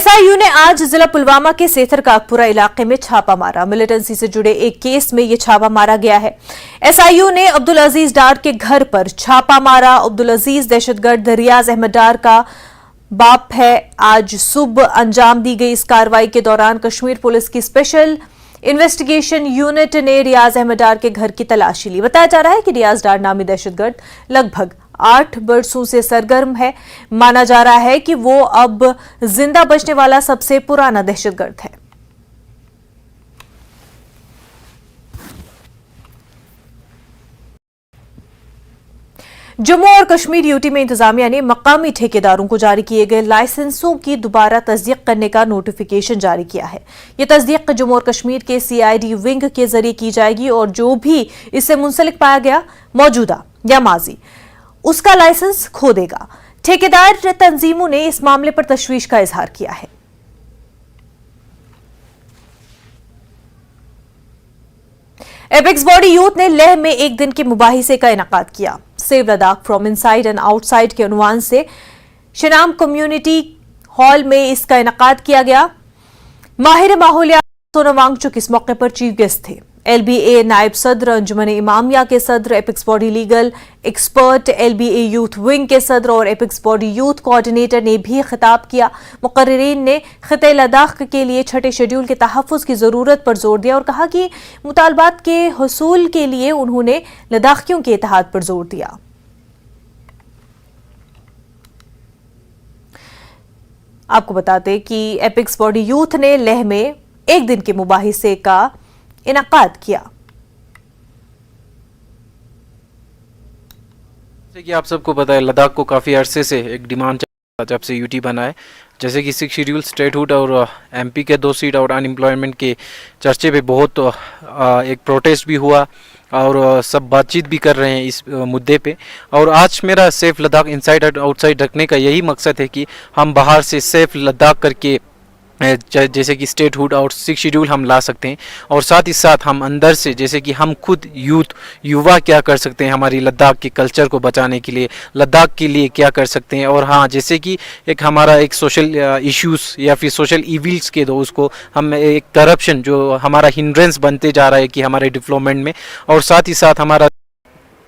SIU ने आज जिला पुलवामा के सेथर काकपुरा इलाके में छापा मारा। मिलिटेंसी से जुड़े एक केस में यह छापा मारा गया है। एसआईयू ने अब्दुल अजीज डार के घर पर छापा मारा। अब्दुल अजीज दहशतगर्द रियाज अहमद डार का बाप है। आज सुबह अंजाम दी गई इस कार्रवाई के दौरान कश्मीर पुलिस की स्पेशल इन्वेस्टिगेशन यूनिट ने रियाज अहमद डार के घर की तलाशी ली। बताया जा रहा है कि रियाज डार नामी दहशतगर्द लगभग 8 बरसों से सरगर्म है। माना जा रहा है कि वो अब जिंदा बचने वाला सबसे पुराना दहशतगर्द है। जम्मू और कश्मीर यूटी में इंतजामिया ने मकामी ठेकेदारों को जारी किए गए लाइसेंसों की दोबारा तस्दीक करने का नोटिफिकेशन जारी किया है। यह तस्दीक जम्मू और कश्मीर के सीआईडी विंग के जरिए की जाएगी और जो भी इससे मुंसलिक पाया गया मौजूदा या माजी उसका लाइसेंस खो देगा। ठेकेदार तंजीमों ने इस मामले पर तशवीश का इजहार किया है। एपेक्स बॉडी यूथ ने लेह में एक दिन के मुबाहिसे का इनेकाद किया। Save Ladakh from inside and outside के उन्वान से शनाम कम्युनिटी हॉल में इसका इनेकाद किया गया। माहिर माहौलियात सोनम वांगचुक इस मौके पर चीफ गेस्ट थे। एलबीए नायब सदर अंजुमन इमामिया के सदर, apex body legal expert, LBA youth wing के सदर और एपेक्स बॉडी यूथ कोऑर्डिनेटर ने भी खिताब किया। मुकर्रिरीन ने खिते लद्दाख के लिए छठे शेड्यूल के तहफ़्फ़ुज़ की ज़रूरत पर जोर दिया और कहा कि मुतालबात के हुसूल के लिए उन्होंने लद्दाखियों के इत्तेहाद पर जोर दिया। आपको बताते कि एपेक्स बॉडी यूथ ने लेह में एक दिन के मुबाहिसे का इनेकाद किया। जैसे कि आप सबको पता है, लद्दाख को काफ़ी अरसे से एक डिमांड चल जब से यूटी बना है। जैसे कि 6 शेड्यूल स्टेटहुड और एमपी के 2 सीट और अनएम्प्लॉयमेंट के चर्चे पे बहुत एक प्रोटेस्ट भी हुआ और सब बातचीत भी कर रहे हैं इस मुद्दे पे। और आज मेरा सेफ लद्दाख इनसाइड और आउटसाइड रखने का यही मकसद है कि हम बाहर से सेफ लद्दाख करके जैसे कि स्टेटहुड और 6 शेड्यूल हम ला सकते हैं और साथ ही साथ हम अंदर से जैसे कि हम खुद युवा क्या कर सकते हैं हमारी लद्दाख के कल्चर को बचाने के लिए, लद्दाख के लिए क्या कर सकते हैं। और हाँ, जैसे कि एक हमारा एक सोशल इश्यूज़ या फिर सोशल इविल्स के दो उसको हम एक करप्शन जो हमारा हिंड्रेंस बनते जा रहा है कि हमारे डेवलपमेंट में, और साथ ही साथ हमारा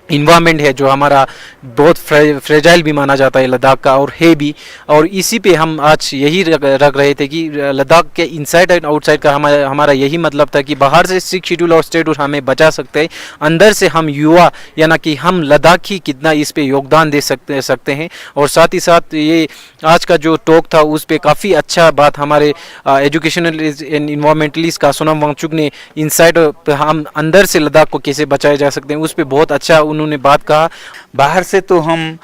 इन्वायरमेंट है जो हमारा बहुत फ्रेजाइल भी माना जाता है लद्दाख का और है भी। और इसी पे हम आज यही रख रहे थे कि लद्दाख के इनसाइड एंड आउटसाइड का हमारा यही मतलब था कि बाहर से 6 शेड्यूल और स्टेटहुड हमें बचा सकते हैं, अंदर से हम युवा यानी कि हम लद्दाखी कितना इस पे योगदान दे सकते हैं। और साथ ही साथ ये आज का जो टॉक था उस पर काफ़ी अच्छा बात हमारे एजुकेशनल एंड इन्वायरमेंटलिस्ट का सोनम वांगचुक ने इनसाइड हम अंदर से लद्दाख को कैसे बचाया जा सकते हैं उस पर बहुत अच्छा उन्होंने बात कहा। बाहर से तो हम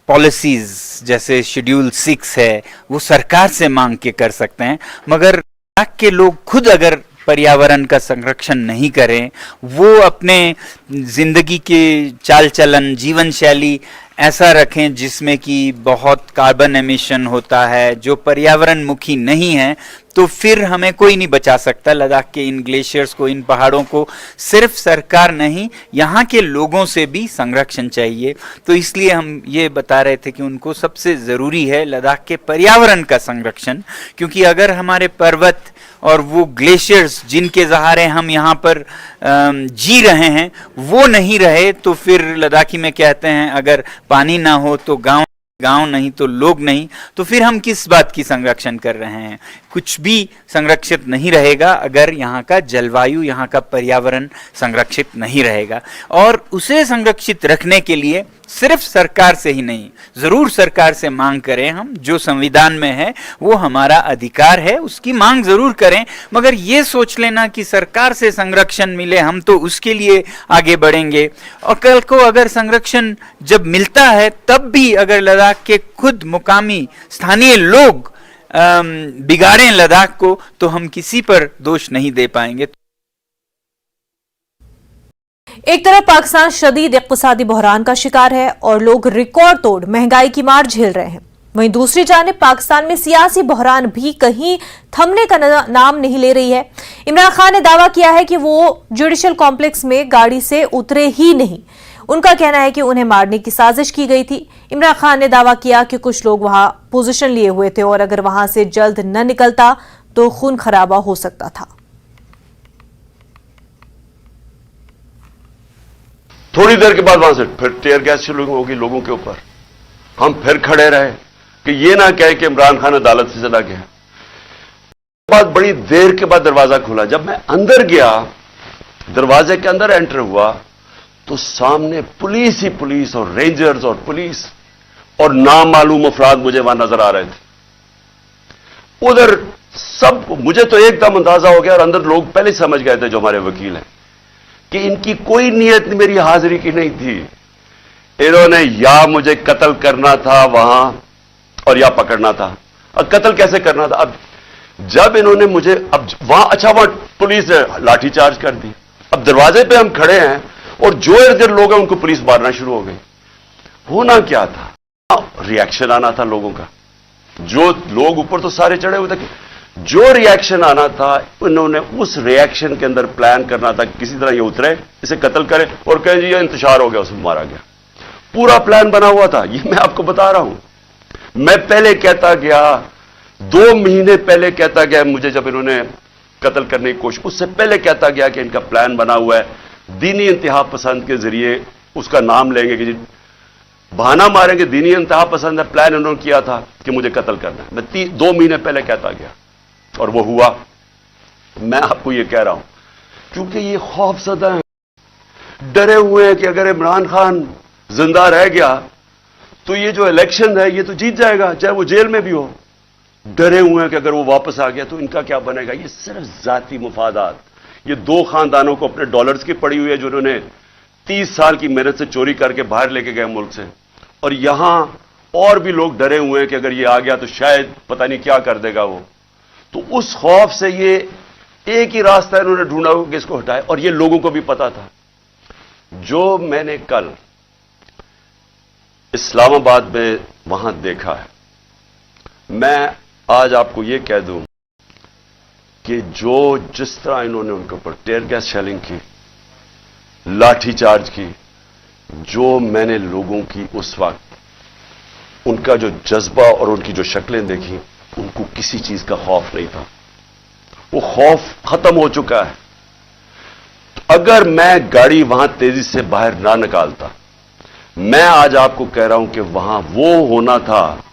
पॉलिसीज जैसे शेड्यूल 6 है वो सरकार से मांग के कर सकते हैं, मगर लद्दाख के लोग खुद अगर पर्यावरण का संरक्षण नहीं करें, वो अपने जिंदगी के चाल चलन जीवन शैली ऐसा रखें जिसमें कि बहुत कार्बन एमिशन होता है, जो पर्यावरण मुखी नहीं है, तो फिर हमें कोई नहीं बचा सकता। लद्दाख के इन ग्लेशियर्स को, इन पहाड़ों को सिर्फ सरकार नहीं, यहाँ के लोगों से भी संरक्षण चाहिए। तो इसलिए हम ये बता रहे थे कि उनको सबसे ज़रूरी है लद्दाख के पर्यावरण का संरक्षण, क्योंकि अगर हमारे पर्वत और वो ग्लेशियर्स जिनके सहारे हम यहाँ पर जी रहे हैं वो नहीं रहे, तो फिर लद्दाखी में कहते हैं अगर पानी ना हो तो गांव नहीं तो लोग नहीं, तो फिर हम किस बात की संरक्षण कर रहे हैं। कुछ भी संरक्षित नहीं रहेगा अगर यहाँ का जलवायु, यहाँ का पर्यावरण संरक्षित नहीं रहेगा। और उसे संरक्षित रखने के लिए सिर्फ सरकार से ही नहीं, ज़रूर सरकार से मांग करें हम, जो संविधान में है वो हमारा अधिकार है, उसकी मांग ज़रूर करें, मगर ये सोच लेना कि सरकार से संरक्षण मिले हम तो उसके लिए आगे बढ़ेंगे। और कल को अगर संरक्षण जब मिलता है तब भी अगर लद्दाख के खुद मुकामी स्थानीय लोग बिगाड़ें लद्दाख को, तो हम किसी पर दोष नहीं दे पाएंगे। एक तरफ पाकिस्तान शदीद इक़्तिसादी बहरान का शिकार है और लोग रिकॉर्ड तोड़ महंगाई की मार झेल रहे हैं, वहीं दूसरी जानिब पाकिस्तान में सियासी बहरान भी कहीं थमने का नाम नहीं ले रही है। इमरान खान ने दावा किया है कि वो जुडिशल कॉम्प्लेक्स में गाड़ी से उतरे ही नहीं। उनका कहना है कि उन्हें मारने की साजिश की गई थी। इमरान खान ने दावा किया कि कुछ लोग वहां पोजीशन लिए हुए थे और अगर वहां से जल्द न निकलता तो खून खराबा हो सकता था। थोड़ी देर के बाद वहां से फिर टीयर गैस शुरू होगी लोगों के ऊपर। हम फिर खड़े रहे कि ये ना कहे कि इमरान खान अदालत से चला गया। बाद बड़ी देर के बाद दरवाजा खुला। जब मैं अंदर गया, दरवाजे के अंदर एंटर हुआ, तो सामने पुलिस ही पुलिस और रेंजर्स और पुलिस और नामालूम अफराद मुझे वहां नजर आ रहे थे। उधर सब मुझे तो एकदम अंदाजा हो गया और अंदर लोग पहले समझ गए थे जो हमारे वकील हैं कि इनकी कोई नीयत मेरी हाजिरी की नहीं थी। इन्होंने या मुझे कत्ल करना था वहां और या पकड़ना था। अब कत्ल कैसे करना था? अब जब इन्होंने मुझे अब वहां वहां पुलिस ने लाठीचार्ज कर दी। अब दरवाजे पे हम खड़े हैं और जो इर्द गिर्द लोग हैं उनको पुलिस मारना शुरू हो गई। होना क्या था? रिएक्शन आना था लोगों का। जो लोग ऊपर तो सारे चढ़े हुए थे, जो रिएक्शन आना था उन्होंने उस रिएक्शन के अंदर प्लान करना था किसी तरह ये उतरे, इसे कत्ल करे और कहे जी ये इंतशार हो गया, उसमें मारा गया। पूरा प्लान बना हुआ था। ये मैं आपको बता रहा हूं। मैं पहले कहता गया, 2 महीने पहले कहता गया मुझे, जब इन्होंने कत्ल करने की कोशिश, उससे पहले कहता गया कि इनका प्लान बना हुआ है, दीनी इंतहा पसंद के जरिए उसका नाम लेंगे कि बहाना मारेंगे, दीनी इंतहा पसंद है, प्लान उन्होंने किया था कि मुझे कत्ल करना है। मैं 2 महीने पहले कहता गया और वो हुआ। मैं आपको ये कह रहा हूं क्योंकि ये खौफजदा हैं, डरे हुए हैं कि अगर इमरान खान जिंदा रह गया तो ये जो इलेक्शन है ये तो जीत जाएगा, चाहे वो जेल में भी हो। डरे हुए हैं कि अगर वो वापस आ गया तो इनका क्या बनेगा। ये सिर्फ जाती मुफादात, ये 2 खानदानों को अपने डॉलर्स की पड़ी हुई है जो उन्होंने 30 साल की मेहनत से चोरी करके बाहर लेके गए मुल्क से। और यहां और भी लोग डरे हुए हैं कि अगर ये आ गया तो शायद पता नहीं क्या कर देगा वो। तो उस खौफ से ये एक ही रास्ता इन्होंने ढूंढा कि इसको हटाए, और ये लोगों को भी पता था। जो मैंने कल इस्लामाबाद में वहां देखा है, मैं आज आपको यह कह दूं कि जिस तरह इन्होंने उनके ऊपर टेयर गैस शेलिंग की, लाठीचार्ज की, जो मैंने लोगों की उस वक्त उनका जो जज्बा और उनकी जो शक्लें देखी, उनको किसी चीज का खौफ नहीं था। वो खौफ खत्म हो चुका है। अगर मैं गाड़ी वहां तेजी से बाहर ना निकालता, मैं आज आपको कह रहा हूं कि वहां वो होना था,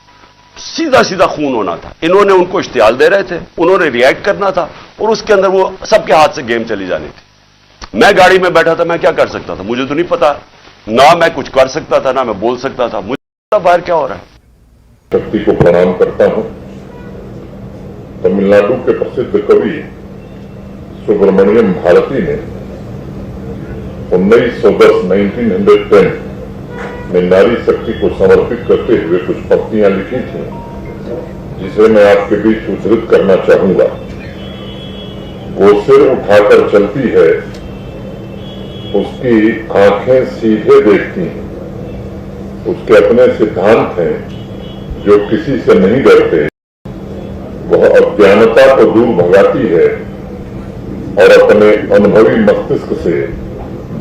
सीधा सीधा खून होना था। इन्होंने उनको इश्तियाल दे रहे थे, उन्होंने रिएक्ट करना था और उसके अंदर वो सबके हाथ से गेम चली जानी थी। मैं गाड़ी में बैठा था, मैं क्या कर सकता था? मुझे तो नहीं पता, ना मैं कुछ कर सकता था, ना मैं बोल सकता था। मुझे पता बाहर क्या हो रहा है। शक्ति को प्रणाम करता हूं। तमिलनाडु के प्रसिद्ध कवि सुब्रमण्यम भारती ने 1910 में नारी शक्ति को समर्पित करते हुए कुछ पंक्तियां लिखी थी, जिसे मैं आपके बीच उद्धृत करना चाहूंगा। वो सिर उठाकर चलती है, उसकी आंखें सीधे देखती हैं, उसके अपने सिद्धांत हैं जो किसी से नहीं डरते। वह अज्ञानता को दूर भगाती है और अपने अनुभवी मस्तिष्क से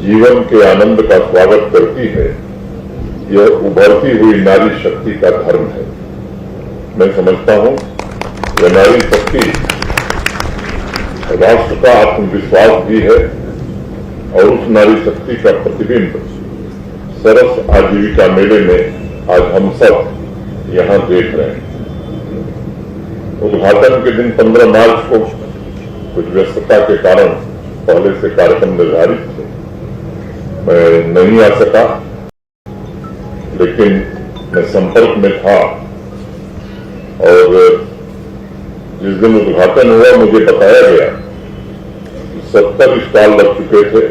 जीवन के आनंद का स्वागत करती है। यह उभरती हुई नारी शक्ति का धर्म है। मैं समझता हूं यह नारी शक्ति राष्ट्र का आत्मविश्वास भी है और उस नारी शक्ति का प्रतिबिंब सरस आजीविका मेले में आज हम सब यहां देख रहे हैं। उद्घाटन के दिन 15 मार्च को कुछ व्यस्तता के कारण पहले से कार्यक्रम निर्धारित थे, मैं नहीं आ सका, लेकिन मैं संपर्क में था और जिस दिन उद्घाटन हुआ मुझे बताया गया कि 70 स्टॉल लग चुके थे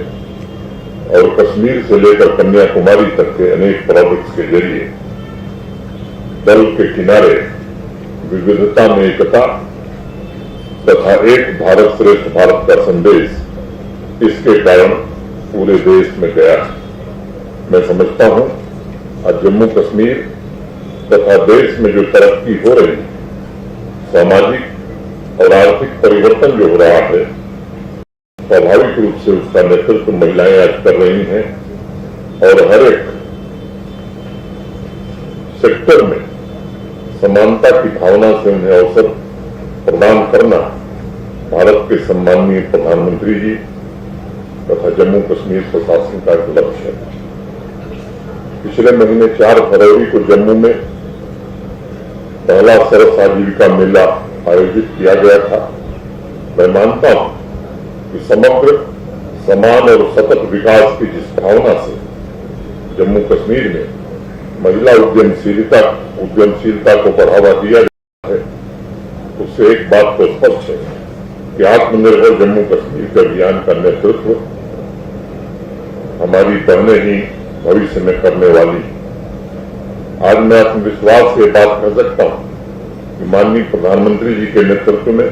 और कश्मीर से लेकर कन्याकुमारी तक के अनेक प्रोडक्ट्स के जरिए दल के किनारे विविधता में एकता तथा एक भारत श्रेष्ठ भारत का संदेश इसके कारण पूरे देश में गया। मैं समझता हूं आज जम्मू कश्मीर तथा देश में जो तरक्की हो रही, सामाजिक और आर्थिक परिवर्तन जो हो रहा है, स्वाभाविक रूप से उसका नेतृत्व महिलाएं आज कर रही हैं और हर एक सेक्टर में समानता की भावना से उन्हें अवसर प्रदान करना भारत के सम्माननीय प्रधानमंत्री जी तथा जम्मू कश्मीर प्रशासन का एक लक्ष्य है। पिछले महीने 4 फरवरी को जम्मू में पहला सरस आजीविका मेला आयोजित किया गया था। मैं मानता हूं कि समग्र समान और सतत विकास की जिस भावना से जम्मू कश्मीर में महिला उद्यमशीलता को बढ़ावा दिया गया है, उससे एक बात तो स्पष्ट है कि आत्मनिर्भर जम्मू कश्मीर के अभियान का नेतृत्व हमारी बहनें ही भविष्य में करने वाली। आज मैं आत्मविश्वास से बात कर सकता हूं कि माननीय प्रधानमंत्री जी के नेतृत्व में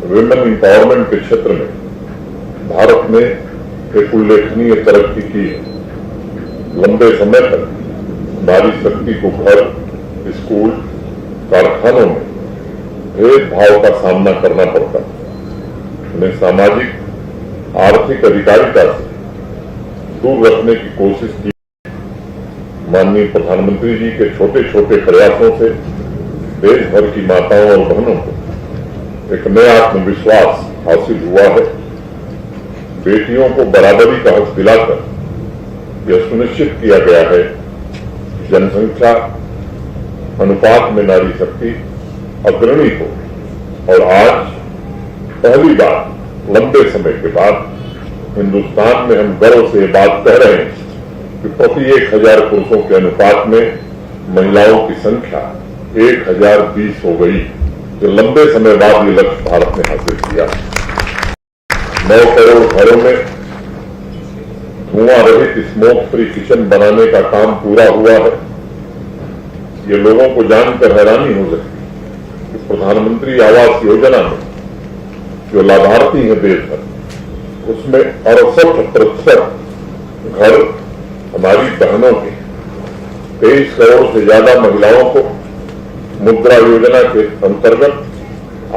विमेन एम्पावरमेंट के क्षेत्र में भारत ने एक उल्लेखनीय तरक्की की है। लंबे समय तक नारी शक्ति को घर, स्कूल, कारखानों में भेदभाव का सामना करना पड़ता है। उन्हें सामाजिक आर्थिक अधिकारिता से दूर रखने की कोशिश की। माननीय प्रधानमंत्री जी के छोटे छोटे प्रयासों से देश भर की माताओं और बहनों को एक नया आत्मविश्वास हासिल हुआ है। बेटियों को बराबरी का हक दिलाकर यह सुनिश्चित किया गया है कि जनसंख्या अनुपात में नारी शक्ति अग्रणी हो। और आज पहली बार लंबे समय के बाद हिंदुस्तान में हम गर्व से बात कह रहे हैं कि प्रति 1000 पुरुषों के अनुपात में महिलाओं की संख्या 1020 हो गई। जो लंबे समय बाद ये लक्ष्य भारत ने हासिल किया। 9 करोड़ घरों में धुआं रहित स्मोक फ्री किचन बनाने का काम पूरा हुआ है। ये लोगों को जानकर हैरानी हो सकती कि प्रधानमंत्री आवास योजना में जो लाभार्थी हैं देश भर, उसमें 68% घर हमारी बहनों के। 23 करोड़ से ज्यादा महिलाओं को मुद्रा योजना के अंतर्गत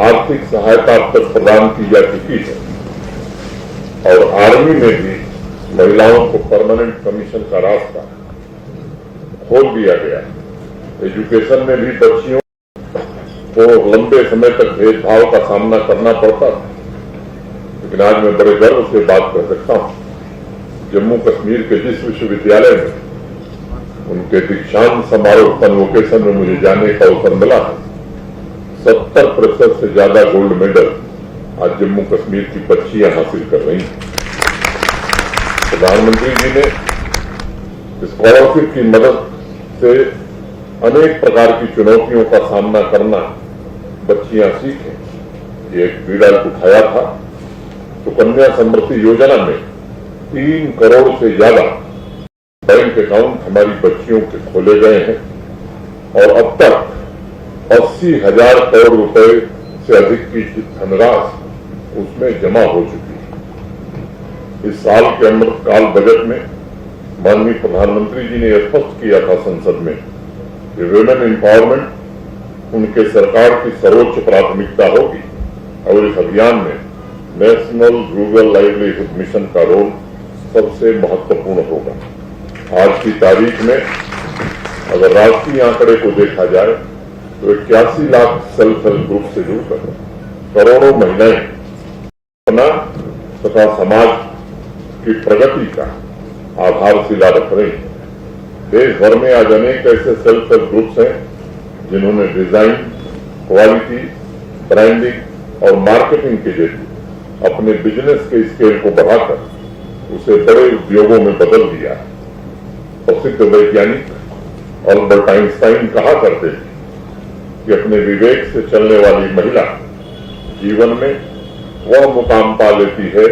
आर्थिक सहायता अब तक प्रदान की जा चुकी है। और आर्मी में भी महिलाओं को परमानेंट कमीशन का रास्ता खोल दिया गया। एजुकेशन में भी बच्चियों को लंबे समय तक भेदभाव का सामना करना पड़ता था, लेकिन आज मैं बड़े गर्व से बात कर सकता हूं जम्मू कश्मीर के जिस विश्वविद्यालय में उनके दीक्षांत समारोह कन्वोकेशन में मुझे जाने का अवसर मिला है, 70% से ज्यादा गोल्ड मेडल आज जम्मू कश्मीर की बच्चियां हासिल कर रही हैं। प्रधानमंत्री जी ने स्कॉलरशिप की मदद से अनेक प्रकार की चुनौतियों का सामना करना बच्चियां सीखें। एक बीड़ा उठाया था तो कन्या समृद्धि योजना में 3 करोड़ से ज्यादा बैंक अकाउंट हमारी बच्चियों के खोले गए हैं और अब तक 80,000 करोड़ रुपए से अधिक की धनराशि उसमें जमा हो चुकी है। इस साल के अमृतकाल बजट में माननीय प्रधानमंत्री जी ने यह स्पष्ट किया था संसद में कि विमेन एम्पावरमेंट उनके सरकार की सर्वोच्च प्राथमिकता होगी और इस अभियान में नेशनल रूरल लाइवलीहुड मिशन का रोल सबसे महत्वपूर्ण होगा। आज की तारीख में अगर राष्ट्रीय आंकड़े को देखा जाए तो 81 लाख सेल्फ हेल्प ग्रुप से जुड़कर करोड़ों महिलाएं अपना तथा समाज की प्रगति का आधारशिला रख रही है। देश भर में आज अनेक ऐसे सेल्फ हेल्प ग्रुप्स हैं जिन्होंने डिजाइन, क्वालिटी, ब्रांडिंग और मार्केटिंग के जरिए अपने बिजनेस के स्केल को बढ़ाकर उसे बड़े उद्योगों में बदल दिया है। प्रसिद्ध वैज्ञानिक अल्बर्ट आइंस्टाइन कहा करते थे कि अपने विवेक से चलने वाली महिला जीवन में वह मुकाम पा लेती है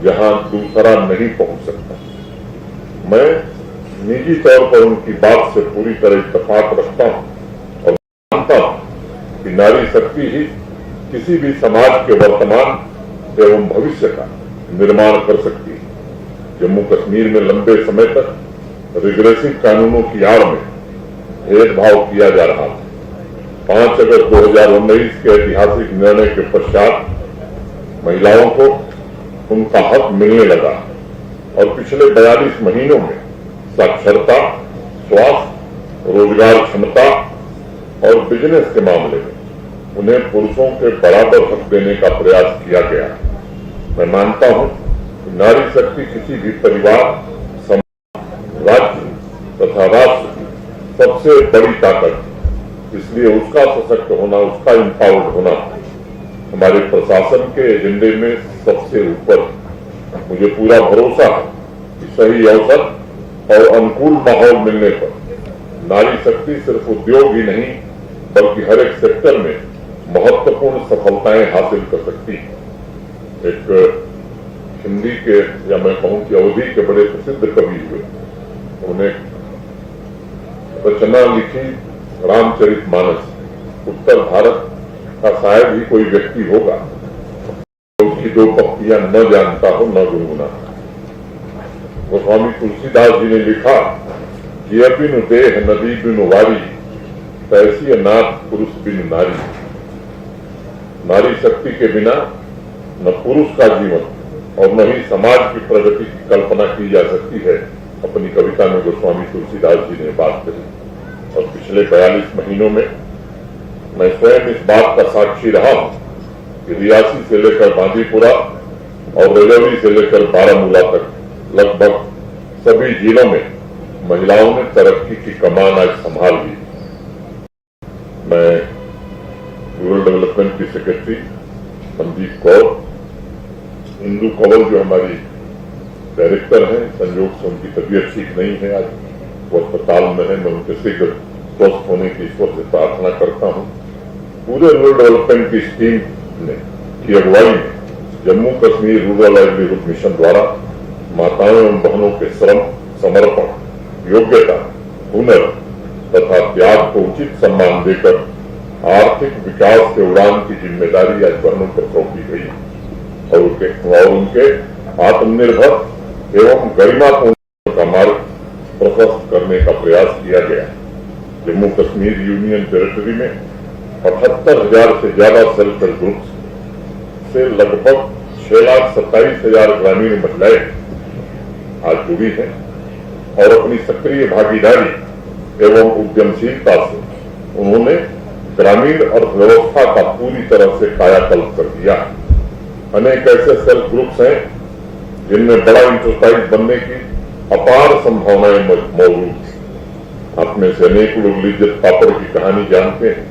जहां दूसरा नहीं पहुंच सकता। मैं निजी तौर पर उनकी बात से पूरी तरह इत्तेफाक रखता हूं और मानता हूं कि नारी शक्ति ही किसी भी समाज के वर्तमान एवं भविष्य का निर्माण कर सकती है। जम्मू कश्मीर में लंबे समय तक रिग्रेसिव कानूनों की आड़ में भेदभाव किया जा रहा था। 5 अगस्त 2019 के ऐतिहासिक निर्णय के पश्चात महिलाओं को उनका हक मिलने लगा और पिछले 42 महीनों में साक्षरता, स्वास्थ्य, रोजगार क्षमता और बिजनेस के मामले में उन्हें पुरुषों के बराबर हक देने का प्रयास किया गया। मैं मानता हूं कि नारी शक्ति किसी भी परिवार, समाज, राज्य तथा राष्ट्र की सबसे बड़ी ताकत, इसलिए उसका सशक्त होना, उसका एम्पावर्ड होना हमारे प्रशासन के एजेंडे में सबसे ऊपर। मुझे पूरा भरोसा है कि सही अवसर और अनुकूल माहौल मिलने पर नारी शक्ति सिर्फ उद्योग ही नहीं बल्कि हर एक सेक्टर में महत्वपूर्ण सफलताएं हासिल कर सकती है। एक हिंदी के या मैं कहूं कि अवधि के बड़े प्रसिद्ध कवि हुए, उन्होंने रचना लिखी रामचरितमानस। उत्तर भारत का शायद ही कोई व्यक्ति होगा जो उसकी दो पंक्तियां न जानता हो, न गुनगुनाता। गोस्वामी तुलसीदास जी ने लिखा कि बिनु देह नदी बिनु वारी, तैसी नाथ पुरुष बिनु नारी। नारी शक्ति के बिना न पुरुष का जीवन और न ही समाज की प्रगति की कल्पना की जा सकती है। अपनी कविता में गोस्वामी तुलसीदास जी ने बात करी। और पिछले 42 महीनों में मैं स्वयं इस बात का साक्षी रहा हूं कि रियासी से लेकर बांदीपुरा और रजौरी से लेकर बारामूला तक लगभग सभी जिलों में महिलाओं ने तरक्की की कमान आज संभाल ली। मैं रूरल डेवलपमेंट की सेक्रेटरी संदीप कौर, इंदू कंवल जो हमारी डायरेक्टर हैं, संयोग से उनकी तबीयत ठीक नहीं है, आज वो अस्पताल में है। मैं उनके शीघ्र स्वस्थ होने की ईश्वर से प्रार्थना करता हूं। पूरे रूरल डेवलपमेंट की टीम ने की अगुवाई में Jammu Kashmir rural livelihood mission द्वारा माताओं एवं बहनों के श्रम, समर्पण, योग्यता, हुनर तथा त्याग को उचित सम्मान देकर आर्थिक विकास के उड़ान की जिम्मेदारी आज बहनों पर सौंपी गई और उनके आत्मनिर्भर एवं गरिमापूर्ण का मार्ग प्रशस्त करने का प्रयास किया गया। जम्मू कश्मीर यूनियन टेरिटरी में 78,000 से ज्यादा सेल्फ हेल्प ग्रुप्स से लगभग 6,27,000 ग्रामीण महिलाएं आज जुड़ी हैं और अपनी सक्रिय भागीदारी एवं उद्यमशीलता से उन्होंने ग्रामीण अर्थव्यवस्था का पूरी तरह से कायाकल्प कर दिया। अनेक ऐसे सेल्फ ग्रुप्स हैं जिनमें बड़ा इंटरप्राइज बनने की अपार संभावनाएं मौजूद हैं। आप में से अनेक लोग लिज्जत पापड़ की कहानी जानते हैं।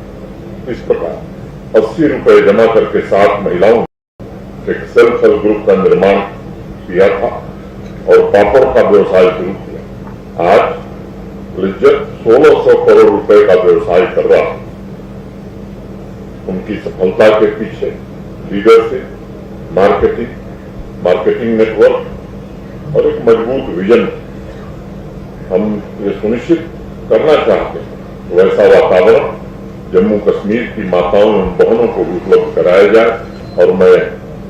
इस प्रकार 80 रुपए जमा करके 60 महिलाओं ने एक सेल्फ हेल्प ग्रुप का निर्माण किया था और पापड़ का व्यवसाय शुरू किया। आज लिज्जत 1600 करोड़ रुपए का व्यवसाय कर रहा है। उनकी सफलता के पीछे लीडरशिप, मार्केटिंग नेटवर्क और एक मजबूत विजन। हम ये सुनिश्चित करना चाहते हैं वैसा वातावरण जम्मू कश्मीर की माताओं एवं बहनों को भी उपलब्ध कराया जाए। और मैं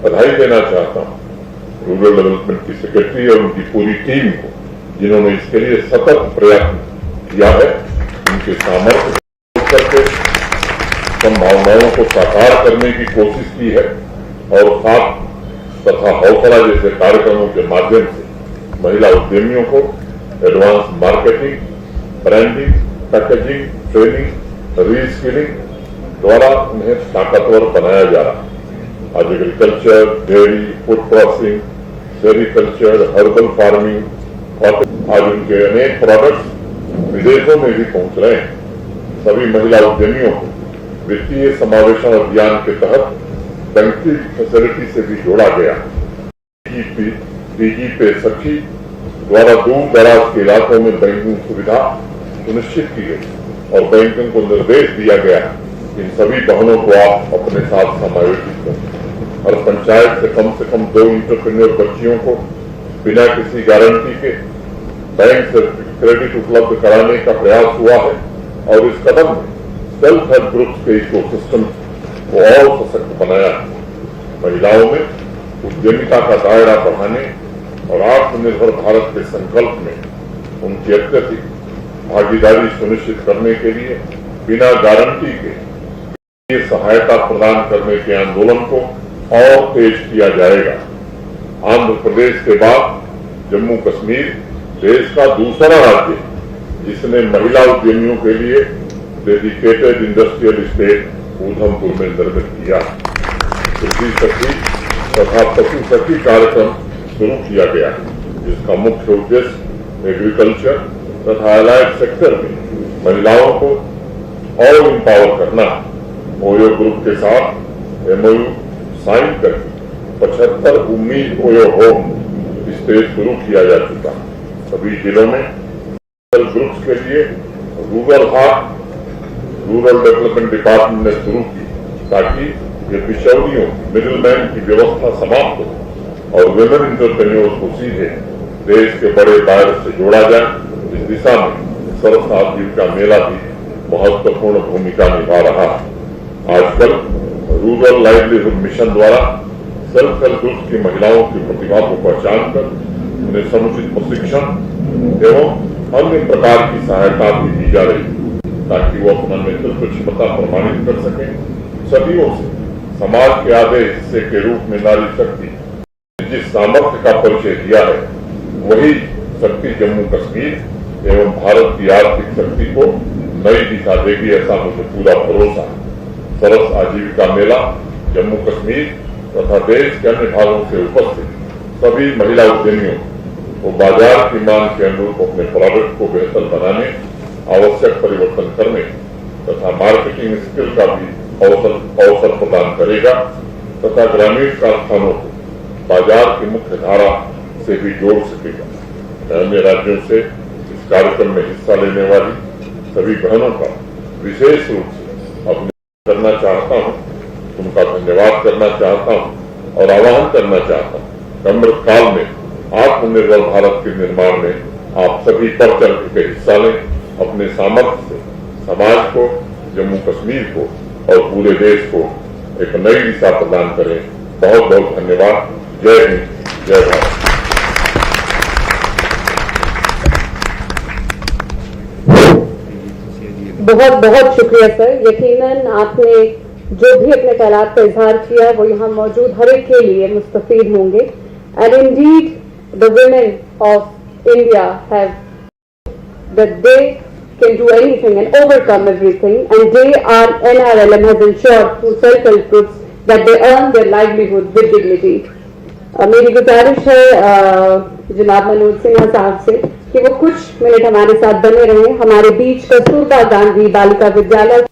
बधाई देना चाहता हूं रूरल डेवलपमेंट की सेक्रेटरी और उनकी पूरी टीम को, जिन्होंने इसके लिए सतत प्रयत्न किया है। उनके सामर्थ्य करके संभावनाओं को साकार करने की कोशिश की है और साथ तथा हौसला जैसे कार्यक्रमों के माध्यम से महिला उद्यमियों को advance marketing, branding, packaging, training, reskilling द्वारा उन्हें ताकतवर बनाया जा रहा है। आज agriculture, dairy, food processing, sericulture, herbal farming, आज उनके अनेक प्रोडक्ट्स विदेशों में भी पहुंच रहे हैं। सभी महिला उद्यमियों को वित्तीय समावेशन अभियान के तहत बैंकिंग फैसिलिटी से भी जोड़ा गया। डीजी पे सखी द्वारा दूर दराज के इलाकों में बैंकिंग सुविधा सुनिश्चित की गई और बैंकिंग को निर्देश दिया गया कि इन सभी बहनों को आप अपने साथ समायोजित करें। हर पंचायत से कम 2 इंटरप्रेन्योर बच्चियों को बिना किसी गारंटी के बैंक से क्रेडिट उपलब्ध कराने का प्रयास हुआ है और इस कदम में सेल्फ हेल्प ग्रुप्स के इकोसिस्टम को और सशक्त बनाया है। महिलाओं में उद्यमिता का दायरा बढ़ाने और आत्मनिर्भर भारत के संकल्प में उनकी अत्यधिक भागीदारी सुनिश्चित करने के लिए बिना गारंटी के सहायता प्रदान करने के आंदोलन को और तेज किया जाएगा। आंध्र प्रदेश के बाद जम्मू कश्मीर देश का दूसरा राज्य जिसने महिला उद्यमियों के लिए डेडिकेटेड इंडस्ट्रियल स्टेट उधमपुर में निर्मित किया। कृषि सखी तथा पशु सखी कार्यक्रम शुरू किया गया, जिसका मुख्य उद्देश्य एग्रीकल्चर तथा एलाइड सेक्टर में महिलाओं को और एम्पावर करना। ओयो ग्रुप के साथ एमओयू साइन करके 75 उम्मीद ओयो होम स्टेज शुरू किया जा चुका। सभी जिलों में ग्रुप्स के लिए रूरल डेवलपमेंट डिपार्टमेंट ने शुरू की, ताकि ये बिचौलियों मिडिलमैन की व्यवस्था समाप्त हो और वुमेन एंटरप्रेन्योर्स को सीधे देश के बड़े दायरे से जोड़ा जाए। इस दिशा में सरस आजीविका मेला भी महत्वपूर्ण भूमिका निभा रहा है। आजकल रूरल लाइवलीहुड मिशन द्वारा सेल्फ हेल्प ग्रुप्स की महिलाओं की प्रतिभा को पहचान कर उन्हें समुचित प्रशिक्षण एवं अन्य प्रकार की सहायता भी दी जा रही, ताकि वो अपना नेतृत्व क्षमता प्रमाणित कर सकें। सदियों से समाज के आधे हिस्से के रूप में नारी शक्ति जिस सामर्थ्य का परिचय दिया है, वही शक्ति जम्मू कश्मीर एवं भारत की आर्थिक शक्ति को नई दिशा देगी, ऐसा मुझे पूरा भरोसा है। सरस आजीविका मेला जम्मू कश्मीर तथा देश के अन्य भागों से उपस्थित सभी महिला उद्यमियों को बाजार की मांग के अनुरूप अपने प्रोडक्ट को बेहतर बनाने, आवश्यक परिवर्तन करने तथा मार्केटिंग स्किल का भी अवसर प्रदान करेगा तथा ग्रामीण कारखानों को बाजार की मुख्य धारा से भी जोड़ सकेगा। मैं अन्य राज्यों से इस कार्यक्रम में हिस्सा लेने वाली सभी बहनों का विशेष रूप से अभिनंदन करना चाहता हूँ, उनका धन्यवाद करना चाहता हूँ और आह्वान करना चाहता हूँ। अमृत काल में आत्मनिर्भर भारत के निर्माण में आप सभी बढ़ चढ़ के हिस्सा लें, अपने सामर्थ्य से समाज को, जम्मू कश्मीर को और पूरे देश को एक नई दिशा प्रदान करें। बहुत बहुत धन्यवाद। जय हिंद, जय भारत। बहुत बहुत शुक्रिया सर। यकीनन आपने जो भी अपने ख्यालात का इजहार किया वो यहाँ मौजूद हर एक के लिए मुस्तफीद होंगे। And Indeed the women of India have that they can do anything and overcome everything, and they are NRLM has ensured through self-help groups that they earn their livelihood with dignity. मेरी गुजारिश है जनाब मनोज सिन्हा साहब से कि वो कुछ minute हमारे साथ बने रहें। हमारे बीच कस्तूरबा गांधी बालिका विद्यालय